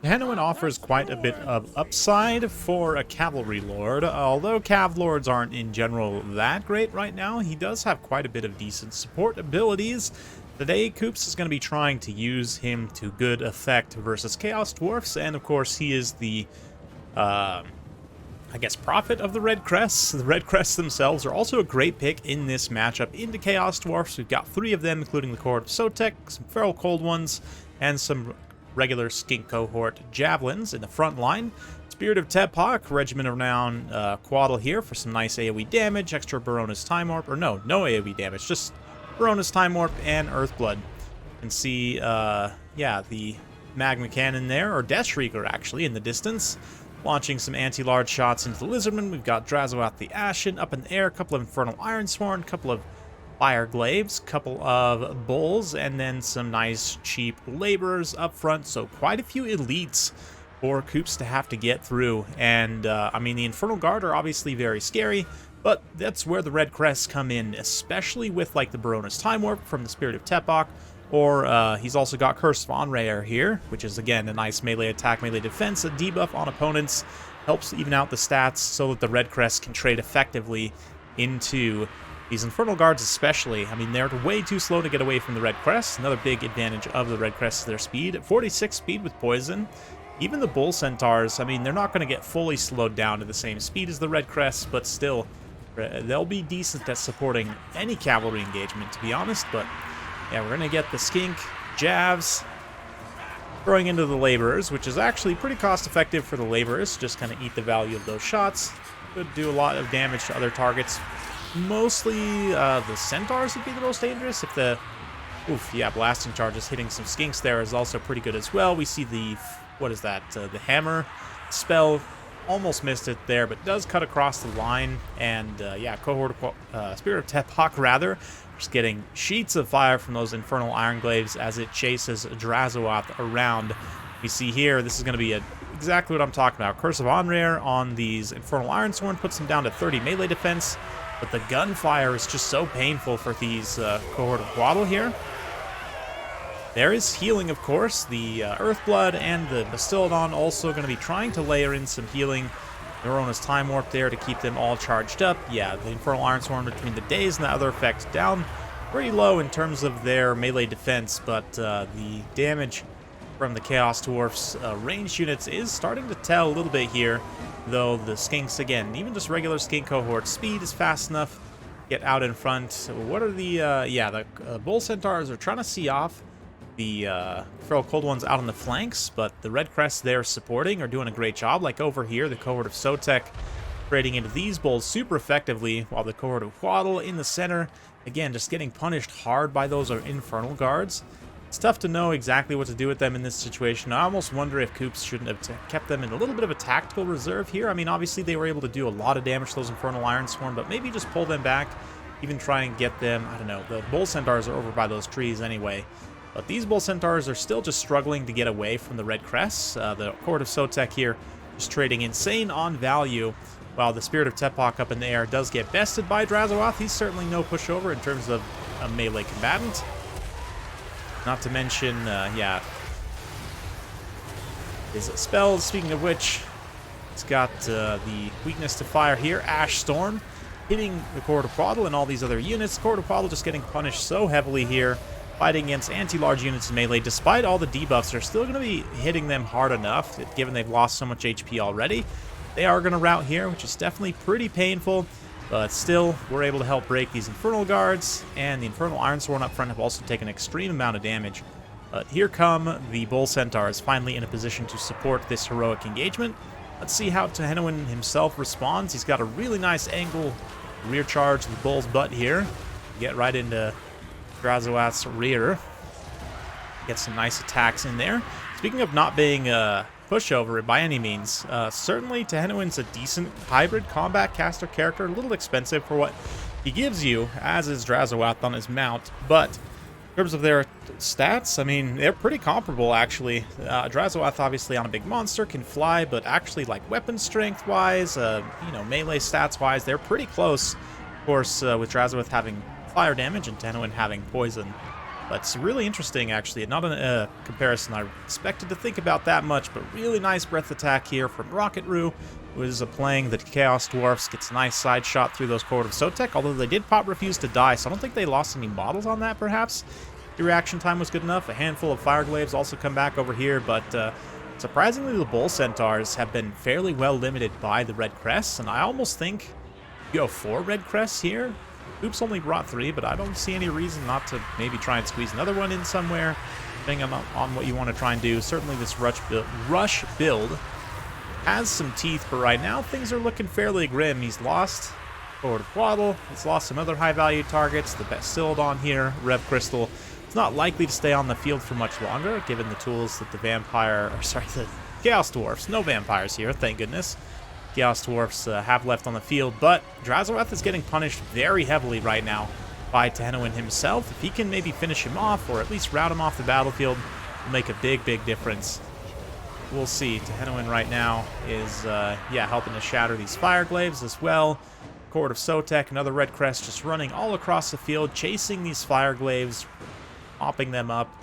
Hanowin offers quite a bit of upside for a cavalry lord. Although cav lords aren't in general that great right now, he does have quite a bit of decent support abilities. Today, Koops is going to be trying to use him to good effect versus Chaos Dwarfs, and of course he is the, I guess, prophet of the Red Crests. The Red Crests themselves are also a great pick in this matchup into Chaos Dwarfs. We've got 3 of them, including the cohort of Sotek, some Feral Cold Ones, and some regular Skink cohort Javelins in the front line. Spirit of Tepok, Regiment of Renown Quaddle here for some nice AoE damage, extra Barona's Time Warp, or no AoE damage, just Barona's Time Warp and Earthblood. You can see, yeah, the Magma Cannon there, or Death Shrieker actually, in the distance. Launching some anti-large shots into the Lizardmen. We've got Drazoath the Ashen up in the air, a couple of Infernal Ironsworn, a couple of Fire Glaives, couple of Bulls, and then some nice cheap laborers up front. So quite a few elites for Koops to have to get through. And I mean, the Infernal Guard are obviously very scary, but that's where the Red Crests come in, especially with like the Barona's Time Warp from the Spirit of Tepok, or he's also got Curse of Onrayr here, which is again a nice melee attack, melee defense, a debuff on opponents, helps even out the stats so that the Red Crests can trade effectively into these Infernal Guards especially. I mean, they're way too slow to get away from the Red Crests. Another big advantage of the Red Crests is their speed. At 46 speed with Poison. Even the Bull Centaurs, I mean, they're not going to get fully slowed down to the same speed as the Red Crests, but still, they'll be decent at supporting any cavalry engagement, to be honest. But yeah, we're going to get the Skink, Javs, throwing into the Laborers, which is actually pretty cost-effective for the Laborers. Just kind of eat the value of those shots. Could do a lot of damage to other targets. Mostly the Centaurs would be the most dangerous. If the, oof, yeah, blasting charges hitting some Skinks there is also pretty good as well. We see the, what is that, the Hammer spell. Almost missed it there, but does cut across the line. And yeah, cohort of Spirit of Tepok rather, just getting sheets of fire from those Infernal Iron Glaives as it chases Drazoath around. We see here, this is going to be exactly what I'm talking about. Curse of Onrayr on these Infernal Ironsworn puts them down to 30 melee defense. But the gunfire is just so painful for these cohort of Quaddle here. There is healing, of course. The Earthblood and the Bastillodon also going to be trying to layer in some healing. Neurona's Time Warp there to keep them all charged up. Yeah, the Infernal Ironsworn between the days and the other effects down pretty low in terms of their melee defense, but the damage from the Chaos Dwarfs ranged units is starting to tell a little bit here. Though the Skinks, again, even just regular Skink cohort, speed is fast enough. Get out in front. What are the, yeah, the Bull Centaurs are trying to see off the Feral Cold Ones out on the flanks, but the Red Crests there supporting are doing a great job. Like over here, the cohort of Sotek trading into these Bulls super effectively, while the cohort of Quaddle in the center, again, just getting punished hard by those Infernal Guards. It's tough to know exactly what to do with them in this situation. I almost wonder if Koops shouldn't have kept them in a little bit of a tactical reserve here. I mean, obviously they were able to do a lot of damage to those Infernal Ironsworn, but maybe just pull them back, even try and get them, I don't know, the Bull Centaurs are over by those trees anyway. But these Bull Centaurs are still just struggling to get away from the Red Crests. The Court of Sotek here just trading insane on value, while the Spirit of Tepok up in the air does get bested by Drazoath. He's certainly no pushover in terms of a melee combatant. Not to mention, yeah, his spells, speaking of which, he's got the weakness to fire here, Ash Storm, hitting the Court of Quaddle and all these other units. Court of Quaddle just getting punished so heavily here, fighting against anti-large units in melee. Despite all the debuffs, they're still going to be hitting them hard enough, given they've lost so much HP already. They are going to rout here, which is definitely pretty painful. But still, we're able to help break these Infernal Guards, and the Infernal Ironsworn up front have also taken an extreme amount of damage. But here come the Bull Centaurs, finally in a position to support this heroic engagement. Let's see how Hanowin himself responds. He's got a really nice angle, rear charge to the Bull's butt here. Get right into Drazoath's rear. Get some nice attacks in there. Speaking of not being pushover by any means, certainly Hanowin's a decent hybrid combat caster character, a little expensive for what he gives you, as is Drazoath on his mount, but in terms of their stats, I mean, they're pretty comparable actually. Drazoath obviously on a big monster can fly, but actually like weapon strength wise, you know, melee stats wise, they're pretty close. Of course, with Drazoath having fire damage and Hanowin having poison. But it's really interesting, actually. Not a comparison I expected to think about that much, but really nice breath attack here from Rocket-Roo, who is playing the Chaos Dwarfs. Gets a nice side shot through those Court of Sotek, although they did pop Refuse to Die, so I don't think they lost any models on that, perhaps. The reaction time was good enough. A handful of Fire Glaives also come back over here, but surprisingly, the Bull Centaurs have been fairly well limited by the Red Crests, and I almost think you go 4 Red Crests here. Oops, only brought 3, but I don't see any reason not to maybe try and squeeze another one in somewhere, depending on what you want to try and do. Certainly this rush build has some teeth, but right now things are looking fairly grim. He's lost Forward Quaddle, he's lost some other high-value targets, the Bastildon here, Rev Crystal. It's not likely to stay on the field for much longer, given the tools that the the Chaos Dwarfs, no vampires here, thank goodness, Chaos Dwarfs have left on the field, but Drazorath is getting punished very heavily right now by Tehenowin himself. If he can maybe finish him off, or at least rout him off the battlefield, will make a big, big difference. We'll see. Tehenowin right now is, helping to shatter these Fire Glaives as well. Court of Sotek, another Red Crest just running all across the field, chasing these Fire Glaives, mopping them up.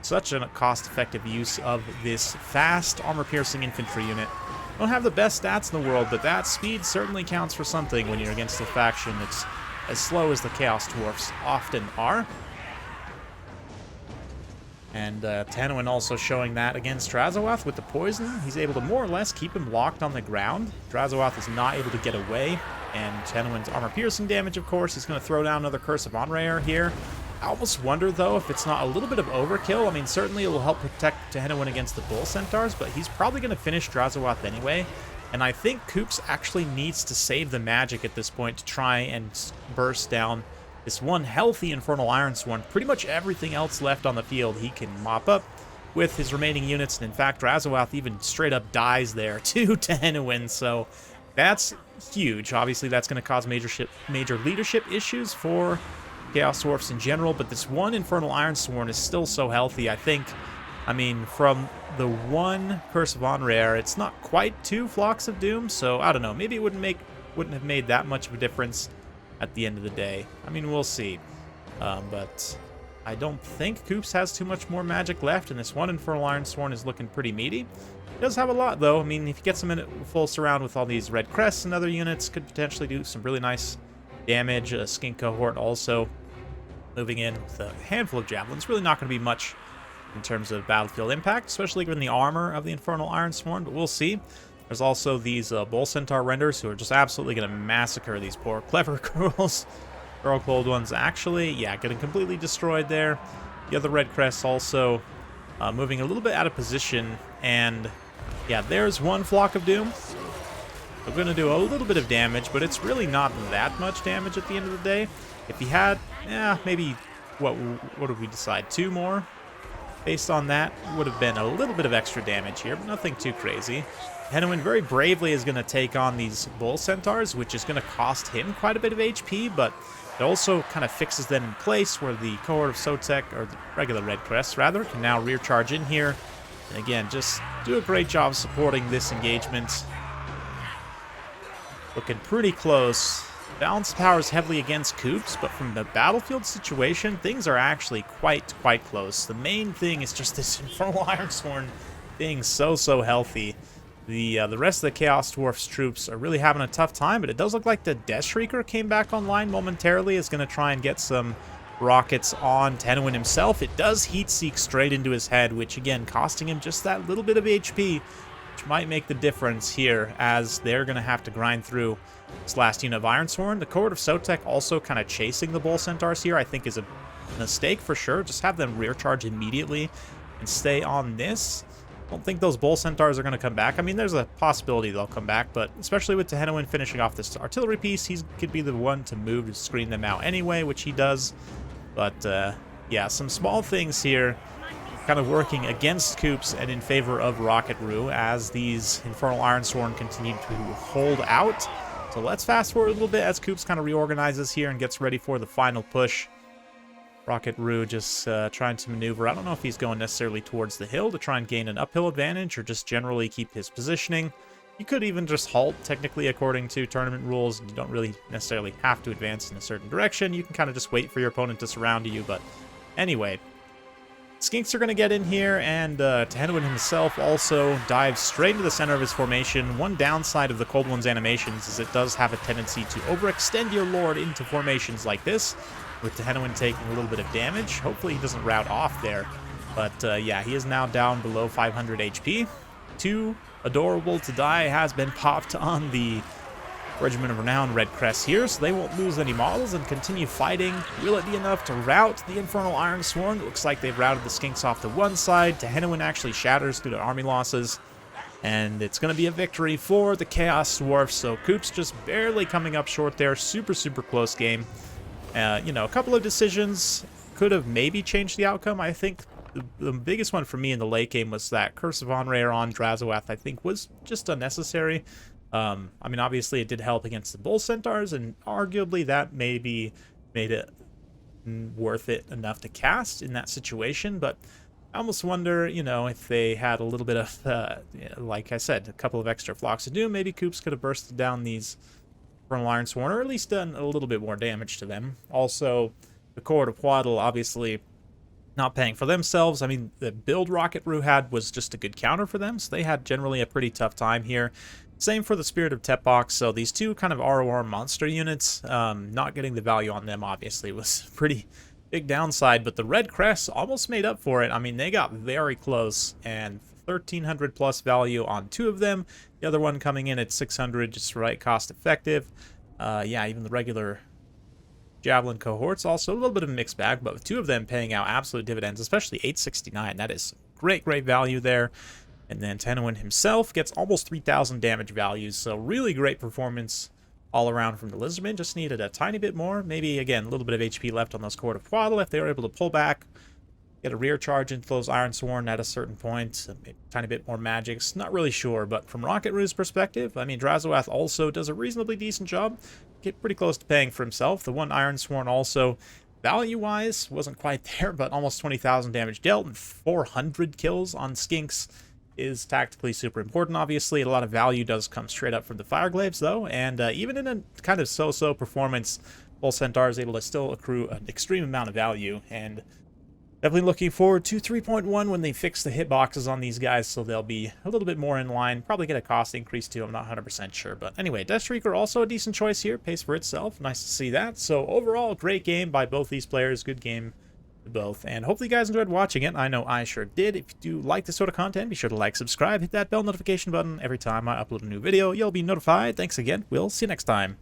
Such a cost-effective use of this fast armor-piercing infantry unit. Don't have the best stats in the world, but that speed certainly counts for something when you're against a faction that's as slow as the Chaos Dwarfs often are. And Tehenowin also showing that against Drazorath with the poison. He's able to more or less keep him locked on the ground. Drazorath is not able to get away, and Tehenowin's armor-piercing damage, of course. He's going to throw down another Curse of Onrayer here. I almost wonder, though, if it's not a little bit of overkill. I mean, certainly it will help protect Tehenowin against the Bull Centaurs, but he's probably going to finish Drazorath anyway. And I think Koops actually needs to save the magic at this point to try and burst down this one healthy Infernal Ironsworn. Pretty much everything else left on the field he can mop up with his remaining units. And in fact, Drazorath even straight up dies there to Tehenowin, so that's huge. Obviously, that's going to cause major leadership issues for Chaos Dwarfs in general, but this one Infernal Ironsworn is still so healthy. I mean, from the one Curse of Onrayer, it's not quite 2 Flocks of Doom, so I don't know. Maybe it wouldn't have made that much of a difference at the end of the day. I mean, we'll see. But I don't think Koops has too much more magic left, and this one Infernal Ironsworn is looking pretty meaty. He does have a lot, though. I mean, if he gets him in full surround with all these Red Crests and other units, could potentially do some really nice damage. A Skink Cohort also moving in with a handful of Javelins. Really not going to be much in terms of battlefield impact, especially given the armor of the Infernal Ironsworn, but we'll see. There's also these Bull Centaur Renders who are just absolutely going to massacre these poor clever girls. Girl Cold Ones actually, getting completely destroyed there. The other Red Crests also moving a little bit out of position, and there's one Flock of Doom. We're going to do a little bit of damage, but it's really not that much damage at the end of the day. If he had, maybe, what did we decide? 2 more? Based on that, would have been a little bit of extra damage here, but nothing too crazy. Tehenowin very bravely is going to take on these Bull Centaurs, which is going to cost him quite a bit of HP, but it also kind of fixes them in place where the Cohort of Sotek, or the regular Red Crests rather, can now rear charge in here. And again, just do a great job supporting this engagement. Looking pretty close. Balanced power is heavily against Koops, but from the battlefield situation, things are actually quite close. The main thing is just this Infernal Ironsworn being so healthy. The rest of the Chaos Dwarfs troops are really having a tough time, but it does look like the Death Shrieker came back online momentarily, is going to try and get some rockets on Tehenowin himself. It does Heat Seek straight into his head, which again, costing him just that little bit of HP, which might make the difference here, as they're going to have to grind through this last unit of Ironsworn. The Cohort of Sotek also kind of chasing the Bull Centaurs here, I think is a mistake for sure. Just have them rear charge immediately and stay on this. I don't think those Bull Centaurs are going to come back. I mean, there's a possibility they'll come back, but especially with Tehenowin finishing off this artillery piece, he could be the one to move to screen them out anyway, which he does. But, some small things here kind of working against Koops and in favor of Rocket-Roo as these Infernal Ironsworn continue to hold out. So let's fast forward a little bit as Koops kind of reorganizes here and gets ready for the final push. Rocket-Roo just trying to maneuver. I don't know if he's going necessarily towards the hill to try and gain an uphill advantage or just generally keep his positioning. You could even just halt, technically, according to tournament rules. You don't really necessarily have to advance in a certain direction. You can kind of just wait for your opponent to surround you, but Anyway, Skinks are going to get in here, and Tehenwin himself also dives straight into the center of his formation. One downside of the Cold One's animations is it does have a tendency to overextend your Lord into formations like this, with Tehenwin taking a little bit of damage. Hopefully he doesn't rout off there. But yeah, he is now down below 500 HP. Too adorable to die has been popped on the Regiment of Renown Red Crests here, so they won't lose any models and continue fighting. Will it be enough to rout the Infernal Ironsworn? It looks like they've routed the Skinks off to one side. Tehenwin actually shatters due to army losses, and it's going to be a victory for the Chaos Dwarfs. So Coop's just barely coming up short there. Super, super close game. You know, a couple of decisions could have maybe changed the outcome. I think the biggest one for me in the late game was that Curse of Onrayer on Drazoath, I think, was just unnecessary. I mean, obviously it did help against the Bull Centaurs, and arguably that maybe made it worth it enough to cast in that situation, but I almost wonder, you know, if they had a little bit of, like I said, a couple of extra Flocks of Doom, maybe Coops could have bursted down these Infernal Ironsworn, or at least done a little bit more damage to them. Also, the Court of Waddle, obviously not paying for themselves. I mean, the build Rocket Roo had was just a good counter for them, so they had generally a pretty tough time here. Same for the Spirit of Tepbox, so these two kind of ROR monster units, not getting the value on them obviously was pretty big downside, but the Red Crests almost made up for it. I mean, they got very close, and 1,300 plus value on two of them. The other one coming in at 600, just right cost effective. Yeah, even the regular Javelin cohorts also a little bit of a mixed bag, but with two of them paying out absolute dividends, especially 869, that is great value there. And then Tehenwin himself gets almost 3,000 damage values, so really great performance all around from the Lizardmen. Just needed a tiny bit more, maybe, again, a little bit of HP left on those Court of Waddle if they were able to pull back, get a rear charge into those Ironsworn at a certain point, a tiny bit more magics, not really sure, but from Rocket Roo's perspective, I mean, Drazoath also does a reasonably decent job, get pretty close to paying for himself. The one Ironsworn also, value-wise, wasn't quite there, but almost 20,000 damage dealt and 400 kills on Skinks is tactically super important. Obviously, a lot of value does come straight up from the Fireglaves, though, and even in a kind of so-so performance, Bull Centaur is able to still accrue an extreme amount of value, and definitely looking forward to 3.1 when they fix the hitboxes on these guys, so they'll be a little bit more in line. Probably get a cost increase too, I'm not 100% sure. But anyway, Deathstreaker also a decent choice here, pays for itself, nice to see that. So overall, great game by both these players, good game to both. And hopefully you guys enjoyed watching it, I know I sure did. If you do like this sort of content, be sure to like, subscribe, hit that bell notification button. Every time I upload a new video, you'll be notified. Thanks again, we'll see you next time.